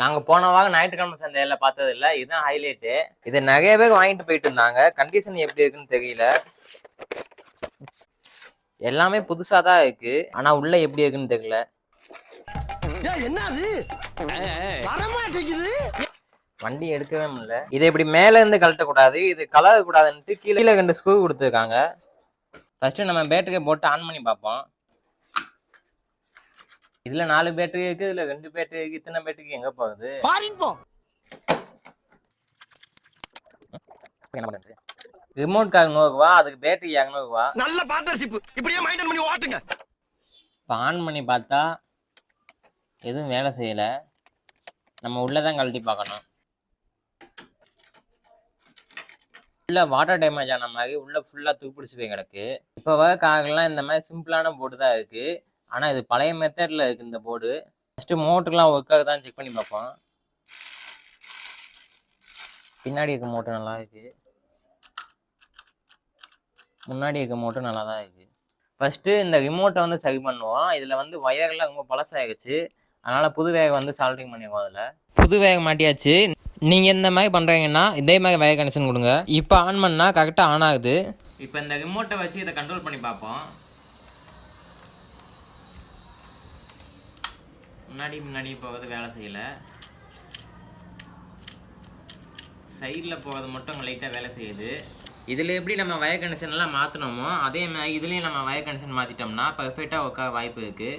நாங்க போன வாரம் ஞாயிற்றுக்கிழமை சந்தையில பார்த்தது இல்ல, இதுதான் ஹைலைட்டு. இது நிறைய பேர் வாங்கிட்டு போயிட்டு இருந்தாங்க. கண்டிஷன் எப்படி இருக்குன்னு தெரியல. எல்லாமே புதுசா தான் இருக்கு, ஆனா உள்ள எப்படி இருக்குன்னு தெரியல. வண்டி எடுக்கவே முடியல. இதை இப்படி மேல இருந்து கழட்ட கூடாது, இது கலர கூடாதுன்ட்டு கீழே 2 ஸ்க்ரூ கொடுத்துருக்காங்க. ஃபர்ஸ்ட் நம்ம பேட்டரியை போட்டு ஆன் பண்ணி பார்ப்போம். இதுல 4 பேட்டரி இருக்கு, இதுல 2 பேட்டரி இருக்கு. இத்தனை பேட்டரிக்கு எங்க போகுது? ரிமோட் கார் 100 ரூபா, அதுக்கு பேட்டரி 200 ரூபா. நல்ல பார்ட்னர்ஷிப், இப்படியே மெயின்டைன் பண்ணி ஓட்டுங்க. இப்போ ஆன் பண்ணி பார்த்தா எதுவும் வேலை செய்யல. நம்ம உள்ளதான் கழட்டி பார்க்கணும். உள்ள வாட்டர் டேமேஜ் ஆன மாதிரி உள்ள ஃபுல்லா தூப்பிடிச்சு போய் கிடக்கு. இப்போ வர கார்கள்லாம் இந்த மாதிரி சிம்பிளான போர்டு தான் இருக்கு, ஆனா இது பழைய மெத்தட்ல இருக்கு இந்த போர்டு. ஃபர்ஸ்ட் மோட்டர்லாம் ஒர்க் ஆகுதான்னு செக் பண்ணி பார்ப்போம். பின்னாடி இருக்க மோட்டர் நல்லா இருக்கு, முன்னாடி இருக்க மோட்டர் நல்லா தான் இருக்கு. ஃபர்ஸ்ட் இந்த ரிமோட்டை வந்து சரி பண்ணுவோம். இதுல வந்து வயர்லாம் ரொம்ப பழசாயிடுச்சு, அதனால புது வேக வந்து சால்டிங் பண்ணிடுவோம். அதில் புது வேக மாட்டியாச்சு. நீங்கள் இந்த மாதிரி பண்ணுறீங்கன்னா இதே மாதிரி வயர் கனெக்ஷன் கொடுங்க. இப்போ ஆன் பண்ணால் கரெக்டாக ஆன் ஆகுது. இப்போ இந்த ரிமோட்டை வச்சு இதை கண்ட்ரோல் பண்ணி பார்ப்போம். முன்னாடி போகிறது வேலை செய்யலை, சைடில் போகிறது மட்டும் லைட்டாக வேலை செய்யுது. இதில் எப்படி நம்ம வயர் கனெக்ஷன் எல்லாம் மாற்றினோமோ அதே மாதிரி இதுலேயும் நம்ம வயர் கனெக்ஷன் மாற்றிட்டோம்னா பர்ஃபெக்டாக உட்கார வாய்ப்பு இருக்குது.